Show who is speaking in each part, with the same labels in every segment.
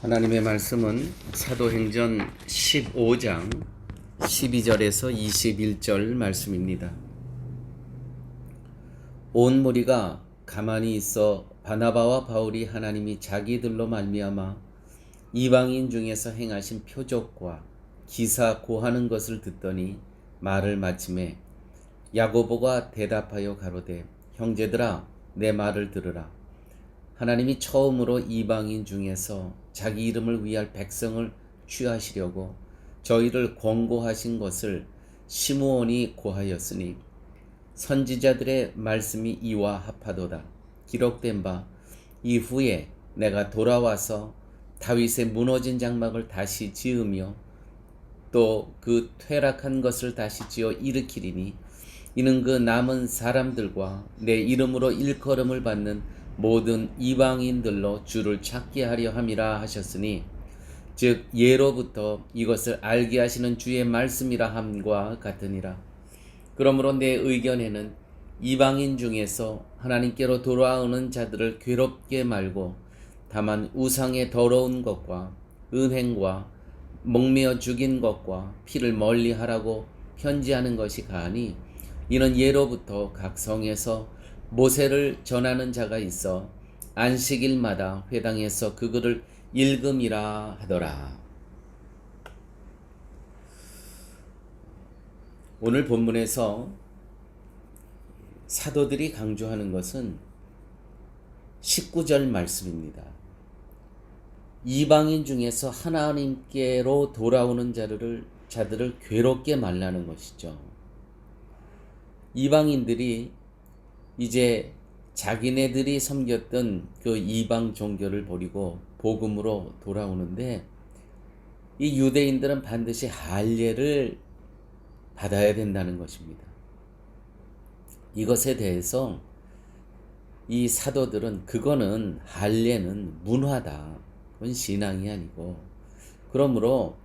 Speaker 1: 하나님의 말씀은 사도행전 15장 12절에서 21절 말씀입니다. 온 무리가 가만히 있어 바나바와 바울이 하나님이 자기들로 말미암아 이방인 중에서 행하신 표적과 기사 고하는 것을 듣더니 말을 마침에 야고보가 대답하여 가로되 형제들아 내 말을 들으라. 하나님이 처음으로 이방인 중에서 자기 이름을 위할 백성을 취하시려고 저희를 권고하신 것을 시므온이 고하였으니 선지자들의 말씀이 이와 합하도다. 기록된 바 이후에 내가 돌아와서 다윗의 무너진 장막을 다시 지으며 또 그 퇴락한 것을 다시 지어 일으키리니 이는 그 남은 사람들과 내 이름으로 일컬음을 받는 모든 이방인들로 주를 찾게 하려 함이라 하셨으니 즉 예로부터 이것을 알게 하시는 주의 말씀이라 함과 같으니라. 그러므로 내 의견에는 이방인 중에서 하나님께로 돌아오는 자들을 괴롭게 말고 다만 우상의 더러운 것과 은행과 목매어 죽인 것과 피를 멀리하라고 편지하는 것이 가하니 이는 예로부터 각 성에서 모세를 전하는 자가 있어 안식일마다 회당에서 그 글을 읽음이라 하더라. 오늘 본문에서 사도들이 강조하는 것은 19절 말씀입니다. 이방인 중에서 하나님께로 돌아오는 자들을 괴롭게 말라는 것이죠. 이방인들이 이제 자기네들이 섬겼던 그 이방 종교를 버리고 복음으로 돌아오는데 이 유대인들은 반드시 할례를 받아야 된다는 것입니다. 이것에 대해서 이 사도들은 그거는 할례는 문화다. 그건 신앙이 아니고 그러므로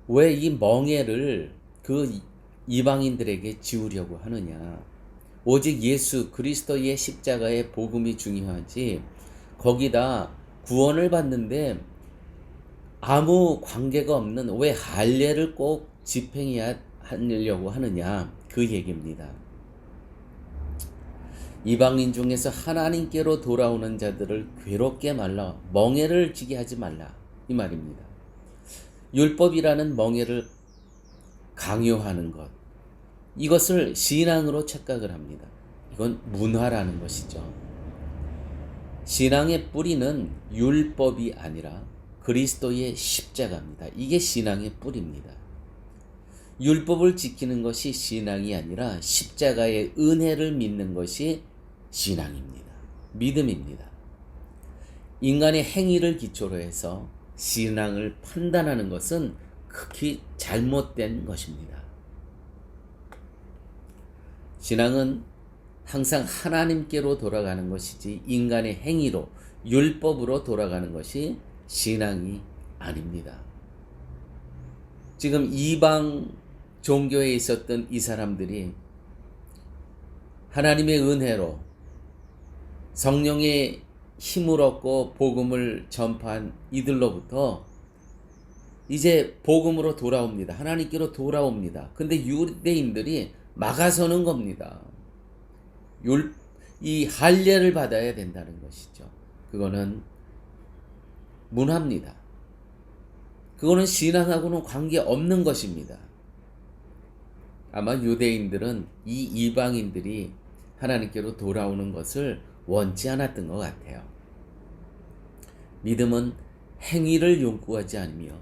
Speaker 1: 왜 이 멍에를 그 이방인들에게 지우려고 하느냐. 오직 예수 그리스도의 십자가의 복음이 중요하지 거기다 구원을 받는데 아무 관계가 없는 왜 할례를 꼭 집행해야 하려고 하느냐 그 얘기입니다. 이방인 중에서 하나님께로 돌아오는 자들을 괴롭게 말라 멍에를 지게 하지 말라 이 말입니다. 율법이라는 멍에를 강요하는 것 이것을 신앙으로 착각을 합니다. 이건 문화라는 것이죠. 신앙의 뿌리는 율법이 아니라 그리스도의 십자가입니다. 이게 신앙의 뿌리입니다. 율법을 지키는 것이 신앙이 아니라 십자가의 은혜를 믿는 것이 신앙입니다. 믿음입니다. 인간의 행위를 기초로 해서 신앙을 판단하는 것은 극히 잘못된 것입니다. 신앙은 항상 하나님께로 돌아가는 것이지 인간의 행위로 율법으로 돌아가는 것이 신앙이 아닙니다. 지금 이방 종교에 있었던 이 사람들이 하나님의 은혜로 성령의 힘을 얻고 복음을 전파한 이들로부터 이제 복음으로 돌아옵니다. 하나님께로 돌아옵니다. 근데 유대인들이 막아서는 겁니다. 이 할례를 받아야 된다는 것이죠. 그거는 문화입니다. 그거는 신앙하고는 관계없는 것입니다. 아마 유대인들은 이 이방인들이 하나님께로 돌아오는 것을 원치 않았던 것 같아요. 믿음은 행위를 요구하지 않으며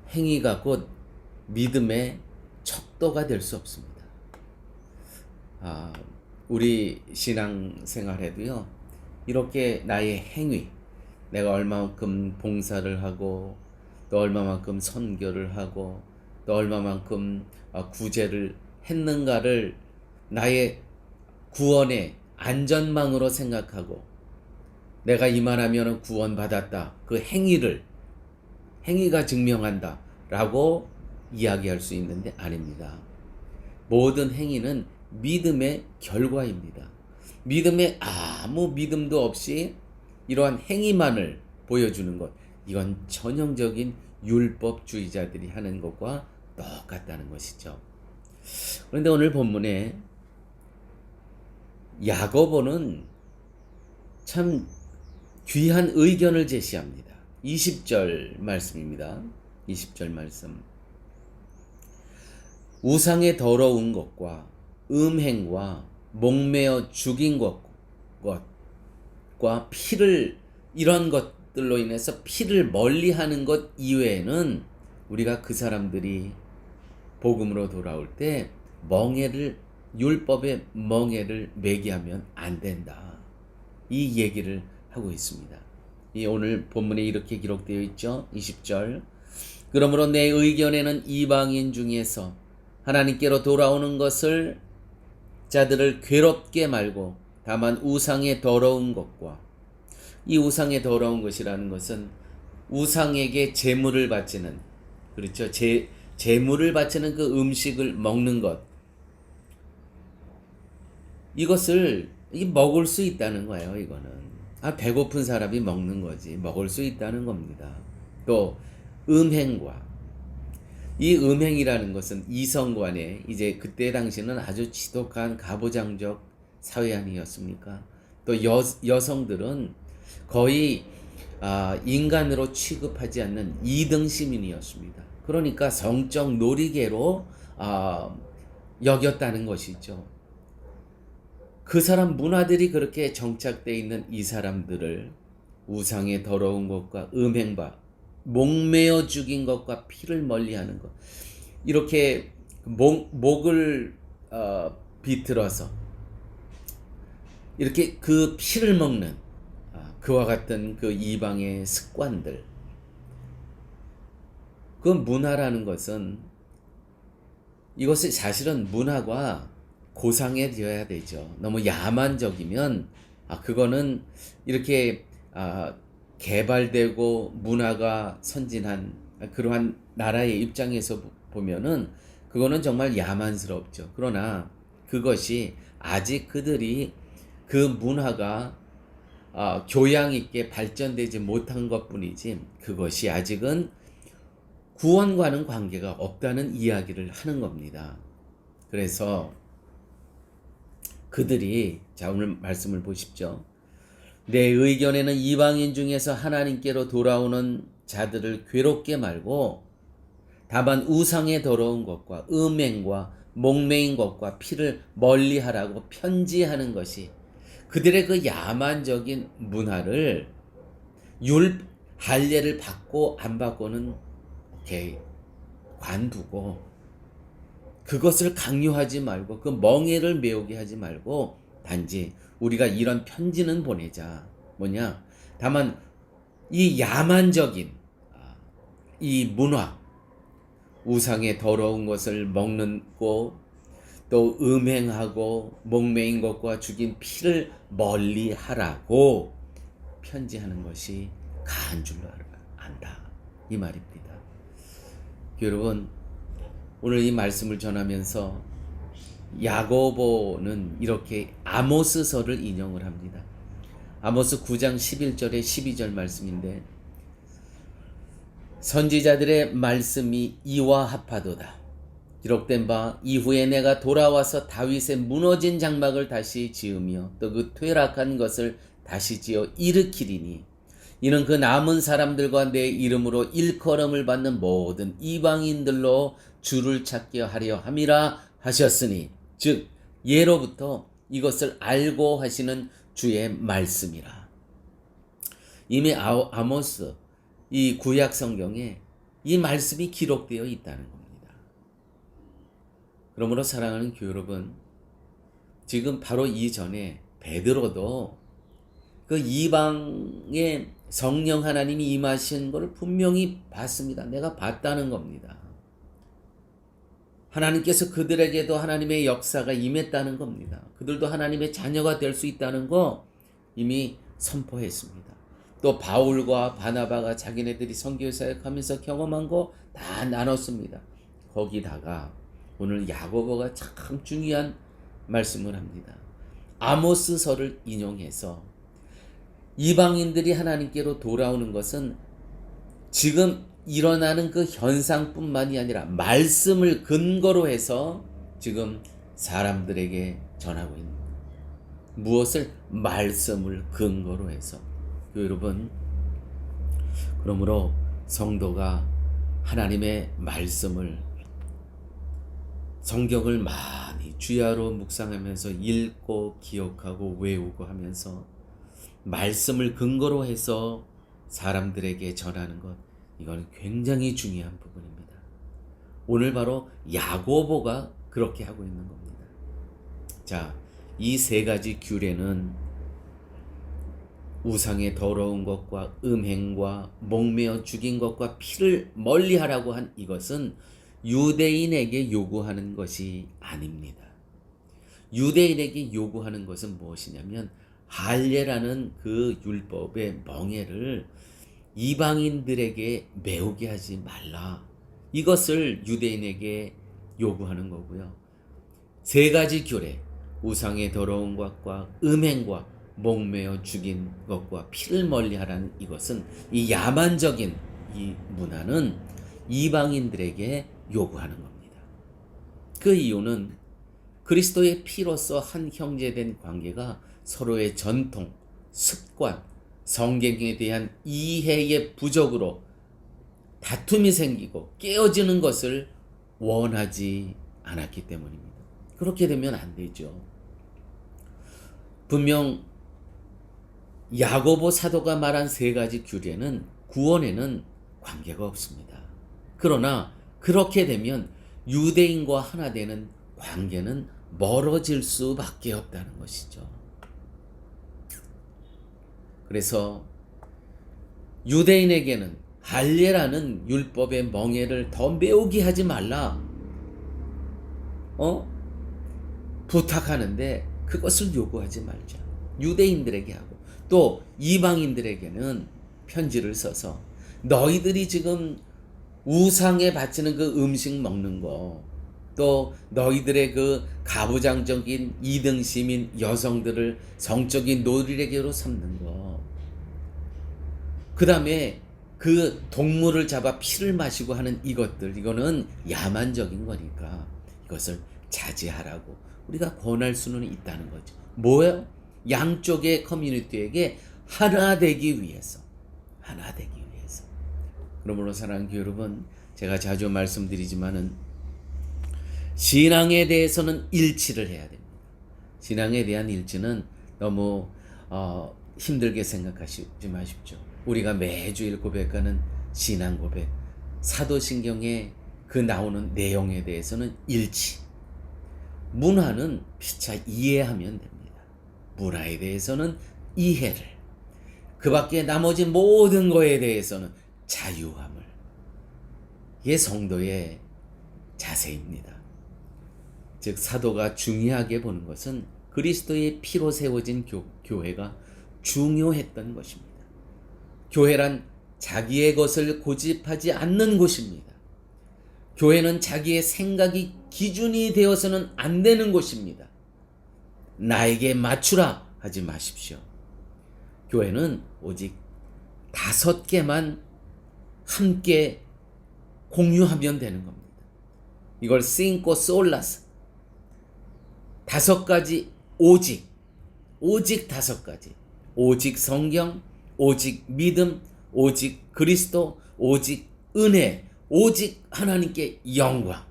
Speaker 1: 행위가 곧 믿음의 척도가 될 수 없습니다. 우리 신앙생활에도요 이렇게 나의 행위 내가 얼마만큼 봉사를 하고 또 얼마만큼 선교를 하고 또 얼마만큼 구제를 했는가를 나의 구원의 안전망으로 생각하고 내가 이만하면 구원받았다 그 행위가 증명한다 라고 이야기할 수 있는데 아닙니다. 모든 행위는 믿음의 결과입니다. 믿음에 아무 믿음도 없이 이러한 행위만을 보여주는 것 이건 전형적인 율법주의자들이 하는 것과 똑같다는 것이죠. 그런데 오늘 본문에 야고보는 참 귀한 의견을 제시합니다. 20절 말씀입니다. 20절 말씀. 우상의 더러운 것과 음행과 목매어 죽인 것과 피를, 이런 것들로 인해서 피를 멀리하는 것 이외에는 우리가 그 사람들이 복음으로 돌아올 때 율법의 멍에를 매기하면 안 된다. 이 얘기를 하고 있습니다. 이 오늘 본문에 이렇게 기록되어 있죠. 20절. 그러므로 내 의견에는 이방인 중에서 하나님께로 돌아오는 것을 자들을 괴롭게 말고 다만 우상의 더러운 것과, 이 우상의 더러운 것이라는 것은 우상에게 제물을 바치는, 그렇죠, 제물을 바치는 그 음식을 먹는 것, 이것을 먹을 수 있다는 거예요. 이거는 배고픈 사람이 먹는 거지, 먹을 수 있다는 겁니다. 또 음행과, 이 음행이라는 것은 이성관에, 이제 그때 당시는 아주 지독한 가부장적 사회 아니었습니까? 또 여성들은 거의 인간으로 취급하지 않는 2등 시민이었습니다. 그러니까 성적 놀이개로 여겼다는 것이죠. 그 사람 문화들이 그렇게 정착되어 있는 이 사람들을 우상의 더러운 것과 음행과 목매어 죽인 것과 피를 멀리하는 것, 이렇게 목을 비틀어서 이렇게 그 피를 먹는 그와 같은 그 이방의 습관들, 그 문화라는 것은, 이것이 사실은 문화가 고상해져야 되죠. 너무 야만적이면 그거는 이렇게 개발되고 문화가 선진한 그러한 나라의 입장에서 보면은 그거는 정말 야만스럽죠. 그러나 그것이 아직 그들이 그 문화가 교양 있게 발전되지 못한 것뿐이지, 그것이 아직은 구원과는 관계가 없다는 이야기를 하는 겁니다. 그래서 그들이, 자, 오늘 말씀을 보십시오. 내 의견에는 이방인 중에서 하나님께로 돌아오는 자들을 괴롭게 말고 다만 우상의 더러운 것과 음행과 목매인 것과 피를 멀리하라고 편지하는 것이, 그들의 그 야만적인 문화를 할례를 받고 안 받고는 관두고, 그것을 강요하지 말고 그 멍에를 메우게 하지 말고 단지 우리가 이런 편지는 보내자. 뭐냐? 다만 이 야만적인 이 문화, 우상의 더러운 것을 먹는 거, 또 음행하고 목매인 것과 죽인 피를 멀리 하라고 편지하는 것이 가한 줄로 안다. 이 말입니다. 여러분, 오늘 이 말씀을 전하면서 야고보는 이렇게 아모스서를 인용을 합니다. 아모스 9장 11절에 12절 말씀인데, 선지자들의 말씀이 이와 합하도다. 기록된 바 이후에 내가 돌아와서 다윗의 무너진 장막을 다시 지으며 또 그 퇴락한 것을 다시 지어 일으키리니 이는 그 남은 사람들과 내 이름으로 일컬음을 받는 모든 이방인들로 주를 찾게 하려 함이라 하셨으니, 즉 예로부터 이것을 알고 하시는 주의 말씀이라. 이미 아모스 이 구약 성경에 이 말씀이 기록되어 있다는 겁니다. 그러므로 사랑하는 교회 여러분, 지금 바로 이전에 베드로도 그 이방의 성령 하나님이 임하신 것을 분명히 봤습니다. 내가 봤다는 겁니다. 하나님께서 그들에게도 하나님의 역사가 임했다는 겁니다. 그들도 하나님의 자녀가 될 수 있다는 거 이미 선포했습니다. 또 바울과 바나바가 자기네들이 선교 사역하면서 경험한 거 다 나눴습니다. 거기다가 오늘 야고보가 참 중요한 말씀을 합니다. 아모스서를 인용해서 이방인들이 하나님께로 돌아오는 것은 지금 일어나는 그 현상뿐만이 아니라 말씀을 근거로 해서 지금 사람들에게 전하고 있는 거예요. 무엇을? 말씀을 근거로 해서. 여러분, 그러므로 성도가 하나님의 말씀을, 성경을 많이 주야로 묵상하면서 읽고 기억하고 외우고 하면서 말씀을 근거로 해서 사람들에게 전하는 것, 이건 굉장히 중요한 부분입니다. 오늘 바로 야고보가 그렇게 하고 있는 겁니다. 자, 이 세 가지 규례는 우상의 더러운 것과 음행과 목매어 죽인 것과 피를 멀리하라고 한 이것은 유대인에게 요구하는 것이 아닙니다. 유대인에게 요구하는 것은 무엇이냐면 할례라는 그 율법의 멍에를 이방인들에게 메우게 하지 말라. 이것을 유대인에게 요구하는 거고요. 세 가지 규례, 우상의 더러운 것과 음행과 목매어 죽인 것과 피를 멀리하라는 이것은, 이 야만적인 이 문화는 이방인들에게 요구하는 겁니다. 그 이유는 그리스도의 피로서 한 형제된 관계가 서로의 전통, 습관, 성경에 대한 이해의 부족으로 다툼이 생기고 깨어지는 것을 원하지 않았기 때문입니다. 그렇게 되면 안 되죠. 분명 야고보 사도가 말한 세 가지 규례는 구원에는 관계가 없습니다. 그러나 그렇게 되면 유대인과 하나 되는 관계는 멀어질 수밖에 없다는 것이죠. 그래서 유대인에게는 할례라는 율법의 멍에를 더 메우게 하지 말라 부탁하는데 그것을 요구하지 말자. 유대인들에게 하고 또 이방인들에게는 편지를 써서 너희들이 지금 우상에 바치는 그 음식 먹는 거, 또 너희들의 그 가부장적인 이등심인 여성들을 성적인 놀이개로 삼는 거, 그 다음에 그 동물을 잡아 피를 마시고 하는 이것들, 이거는 야만적인 거니까 이것을 자제하라고 우리가 권할 수는 있다는 거죠. 뭐예요? 양쪽의 커뮤니티에게 하나 되기 위해서. 그러므로 사랑하는 교회 여러분, 제가 자주 말씀드리지만은 신앙에 대해서는 일치를 해야 됩니다. 신앙에 대한 일치는 너무 힘들게 생각하지 마십시오. 우리가 매주일 고백하는 신앙 고백, 사도신경에 그 나오는 내용에 대해서는 일치. 문화는 피차 이해하면 됩니다. 문화에 대해서는 이해를, 그 밖에 나머지 모든 것에 대해서는 자유함을. 이게 성도의 자세입니다. 즉 사도가 중요하게 보는 것은 그리스도의 피로 세워진 교회가 중요했던 것입니다. 교회란 자기의 것을 고집하지 않는 곳입니다. 교회는 자기의 생각이 기준이 되어서는 안 되는 곳입니다. 나에게 맞추라 하지 마십시오. 교회는 오직 5개만 함께 공유하면 되는 겁니다. 이걸 cinco solas, 5가지 오직 5가지. 오직 성경, 오직 믿음, 오직 그리스도, 오직 은혜, 오직 하나님께 영광.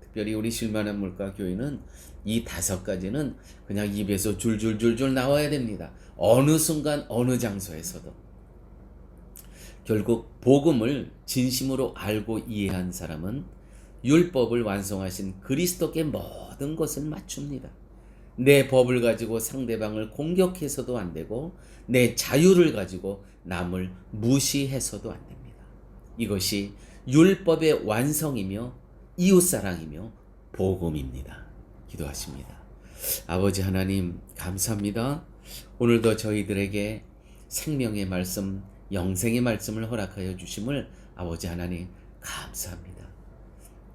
Speaker 1: 특별히 우리 실만한 물가 교회는 이 5가지는 그냥 입에서 줄줄줄줄 나와야 됩니다. 어느 순간 어느 장소에서도. 결국 복음을 진심으로 알고 이해한 사람은 율법을 완성하신 그리스도께 모든 것을 맞춥니다. 내 법을 가지고 상대방을 공격해서도 안 되고 내 자유를 가지고 남을 무시해서도 안 됩니다. 이것이 율법의 완성이며 이웃사랑이며 복음입니다. 기도하십니다. 아버지 하나님 감사합니다. 오늘도 저희들에게 생명의 말씀, 영생의 말씀을 허락하여 주심을 아버지 하나님 감사합니다.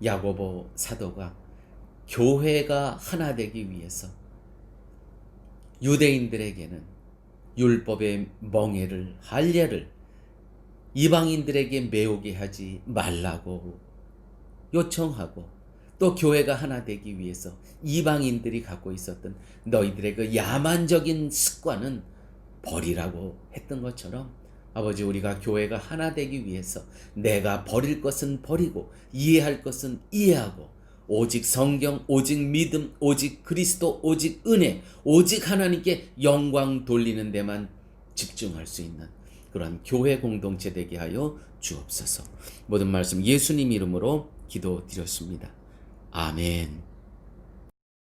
Speaker 1: 야고보 사도가 교회가 하나 되기 위해서 유대인들에게는 율법의 멍에를, 할례를 이방인들에게 매우게 하지 말라고 요청하고, 또 교회가 하나 되기 위해서 이방인들이 갖고 있었던 너희들의 그 야만적인 습관은 버리라고 했던 것처럼, 아버지, 우리가 교회가 하나 되기 위해서 내가 버릴 것은 버리고 이해할 것은 이해하고, 오직 성경, 오직 믿음, 오직 그리스도, 오직 은혜, 오직 하나님께 영광 돌리는 데만 집중할 수 있는 그런 교회 공동체 되게 하여 주옵소서. 모든 말씀 예수님 이름으로 기도드렸습니다. 아멘.